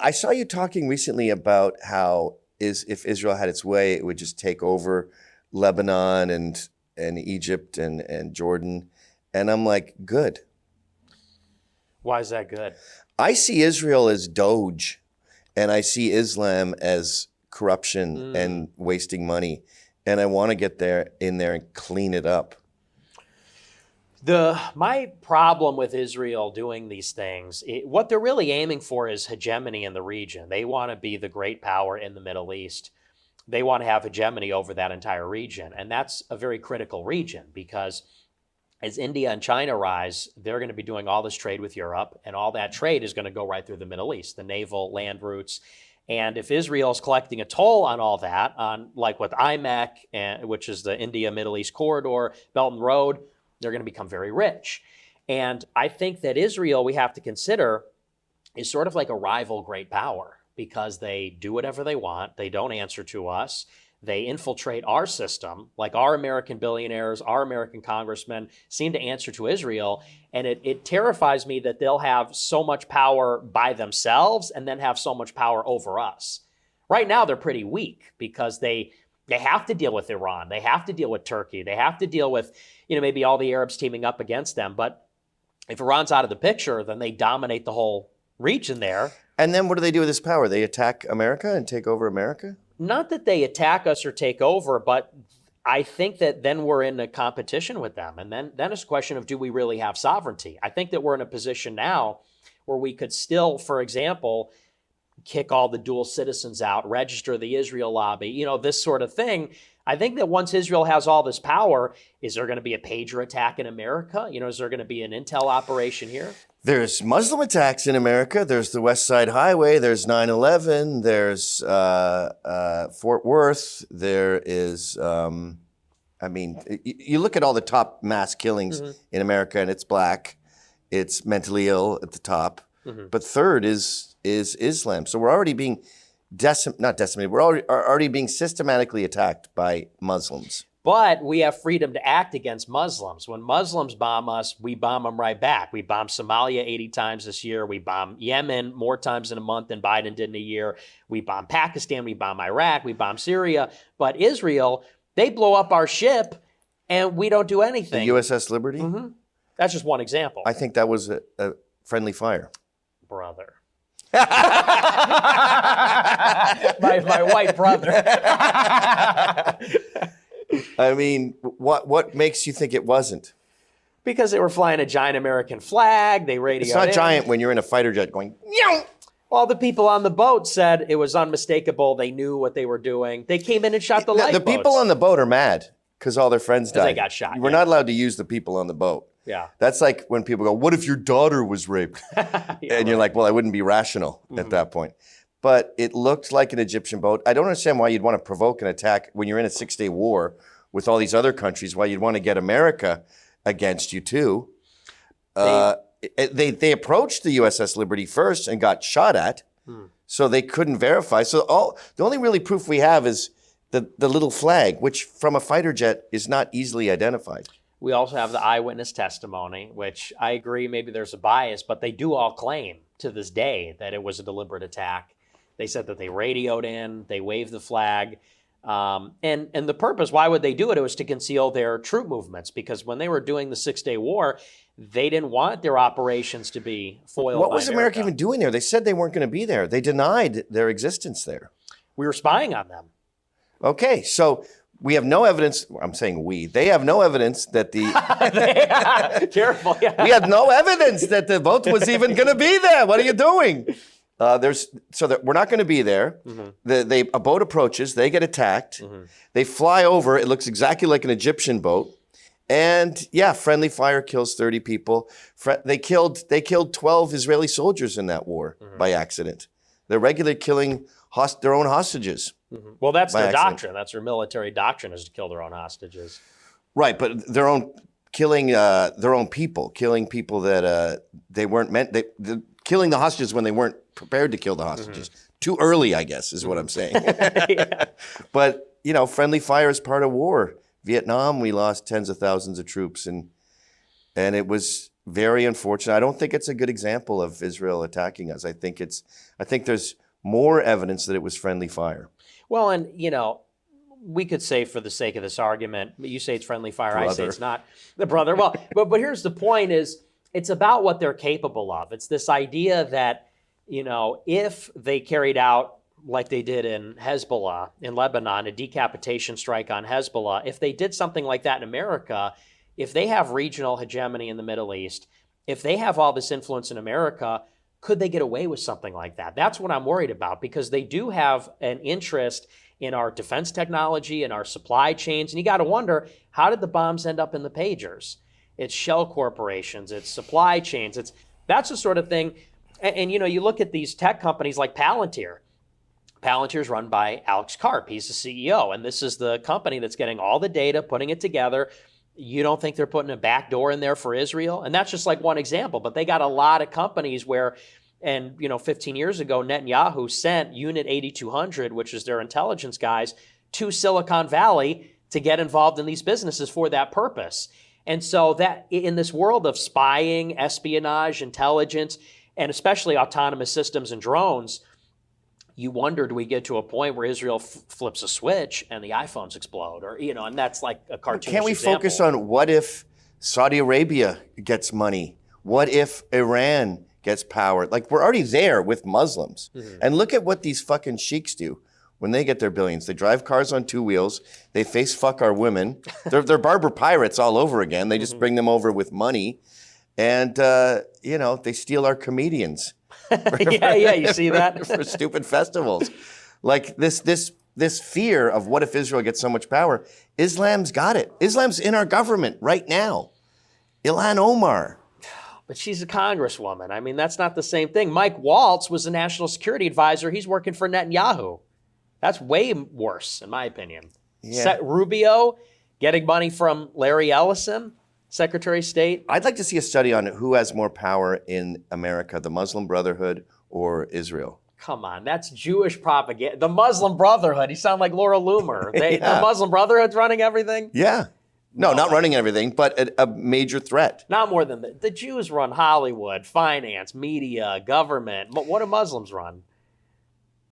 I saw you talking recently about how if Israel had its way, it would just take over Lebanon and Egypt and Jordan. And I'm like, good. Why is that good? I see Israel as Doge, and I see Islam as corruption and wasting money. And I want to get in there and clean it up. My problem with Israel doing these things, what they're really aiming for is hegemony in the region. They want to be the great power in the Middle East. They want to have hegemony over that entire region. And that's a very critical region because as India and China rise, they're going to be doing all this trade with Europe, and all that trade is going to go right through the Middle East, the naval land routes. And if Israel is collecting a toll on all that, on like with IMEC, which is the India-Middle East corridor, Belt and Road, they're going to become very rich. And I think that Israel, we have to consider, is sort of like a rival great power because they do whatever they want. They don't answer to us. They infiltrate our system, like our American billionaires, our American congressmen seem to answer to Israel. And it terrifies me that they'll have so much power by themselves and then have so much power over us. Right now, they're pretty weak because they have to deal with Iran. They have to deal with Turkey. They have to deal with, maybe all the Arabs teaming up against them. But if Iran's out of the picture, then they dominate the whole region there. And then what do they do with this power? They attack America and take over America? Not that they attack us or take over, but I think that then we're in a competition with them. And then it's a question of, do we really have sovereignty? I think that we're in a position now where we could still, for example, kick all the dual citizens out, register the Israel lobby, this sort of thing. I think that once Israel has all this power, is there going to be a pager attack in America? Is there going to be an intel operation here? There's Muslim attacks in America. There's the West Side Highway. There's 9/11. There's Fort Worth. There is, you look at all the top mass killings in America, and it's black. It's mentally ill at the top. But third is Islam. So we're already being not decimated. We're already being systematically attacked by Muslims. But we have freedom to act against Muslims. When Muslims bomb us, we bomb them right back. We bombed Somalia 80 times this year. We bombed Yemen more times in a month than Biden did in a year. We bombed Pakistan. We bombed Iraq. We bombed Syria. But Israel, they blow up our ship, and we don't do anything. The USS Liberty? That's just one example. I think that was a friendly fire. Brother. my white brother. I mean, what makes you think it wasn't? Because they were flying a giant American flag. They radioed It's not in. giant when you're in a fighter jet going, Yow! Well, the people on the boat said it was unmistakable. They knew what they were doing. They came in and shot the lifeboats. The people on the boat are mad because all their friends died. They got shot. We're not allowed to use the people on the boat. Yeah. That's like when people go, what if your daughter was raped? And you're like, well, I wouldn't be rational at that point. But it looked like an Egyptian boat. I don't understand why you'd want to provoke an attack when you're in a 6-day war with all these other countries, why you'd want to get America against you too. They approached the USS Liberty first and got shot at, so they couldn't verify. So the only really proof we have is the little flag, which from a fighter jet is not easily identified. We also have the eyewitness testimony, which I agree maybe there's a bias, but they do all claim to this day that it was a deliberate attack. They said that they radioed in, they waved the flag. And the purpose, why would they do it? It was to conceal their troop movements, because when they were doing the 6-day war, they didn't want their operations to be foiled. What was America even doing there? They said they weren't going to be there. They denied their existence there. We were spying on them. Okay, so we have no evidence. I'm saying we. They have no evidence that the. Careful. Yeah. We have no evidence that the boat was even going to be there. What are you doing? We're not going to be there. A boat approaches. They get attacked. They fly over. It looks exactly like an Egyptian boat. And yeah, friendly fire kills 30 people. They killed 12 Israeli soldiers in that war by accident. They're regularly killing their own hostages. Well, that's their doctrine. That's their military doctrine, is to kill their own hostages. Right, but killing their own people, killing people that they weren't meant. Killing the hostages when they weren't prepared to kill the hostages. Too early, I guess, is what I'm saying. Yeah. But friendly fire is part of war. Vietnam, we lost tens of thousands of troops, and it was very unfortunate. I don't think it's a good example of Israel attacking us. I think there's more evidence that it was friendly fire. Well, and we could say for the sake of this argument, you say it's friendly fire, I say it's not. The brother. Well, but here's the point: is it's about what they're capable of. It's this idea that if they carried out, like they did in Hezbollah in Lebanon, a decapitation strike on Hezbollah, if they did something like that in America, if they have regional hegemony in the Middle East, if they have all this influence in America, could they get away with something like that? That's what I'm worried about, because they do have an interest in our defense technology and our supply chains. And you got to wonder, how did the bombs end up in the pagers? It's shell corporations, it's supply chains, that's the sort of thing. And you look at these tech companies like Palantir. Palantir is run by Alex Karp. He's the CEO, and this is the company that's getting all the data, putting it together. You don't think they're putting a back door in there for Israel? And that's just like one example, but they got a lot of companies where, and 15 years ago, Netanyahu sent Unit 8200, which is their intelligence guys, to Silicon Valley to get involved in these businesses for that purpose. And so that in this world of spying, espionage, intelligence, and especially autonomous systems and drones, you wonder, do we get to a point where Israel flips a switch and the iPhones explode, or and that's like a cartoonish Can't we example. focus on what if Saudi Arabia gets money? What if Iran gets power? Like, we're already there with Muslims. And look at what these fucking sheiks do when they get their billions. They drive cars on two wheels. They face fuck our women. They're barber pirates all over again. They just bring them over with money, and they steal our comedians. yeah, you see that? For stupid festivals. Like this fear of what if Israel gets so much power. Islam's got it. Islam's in our government right now. Ilhan Omar. But she's a congresswoman. I mean, that's not the same thing. Mike Waltz was a national security advisor. He's working for Netanyahu. That's way worse, in my opinion. Yeah. Rubio getting money from Larry Ellison, Secretary of State. I'd like to see a study on who has more power in America, the Muslim Brotherhood or Israel. Come on, that's Jewish propaganda. The Muslim Brotherhood. You sound like Laura Loomer. The Muslim Brotherhood's running everything? Yeah. No, not running everything, but a major threat. Not more than that. The Jews run Hollywood, finance, media, government. What do Muslims run?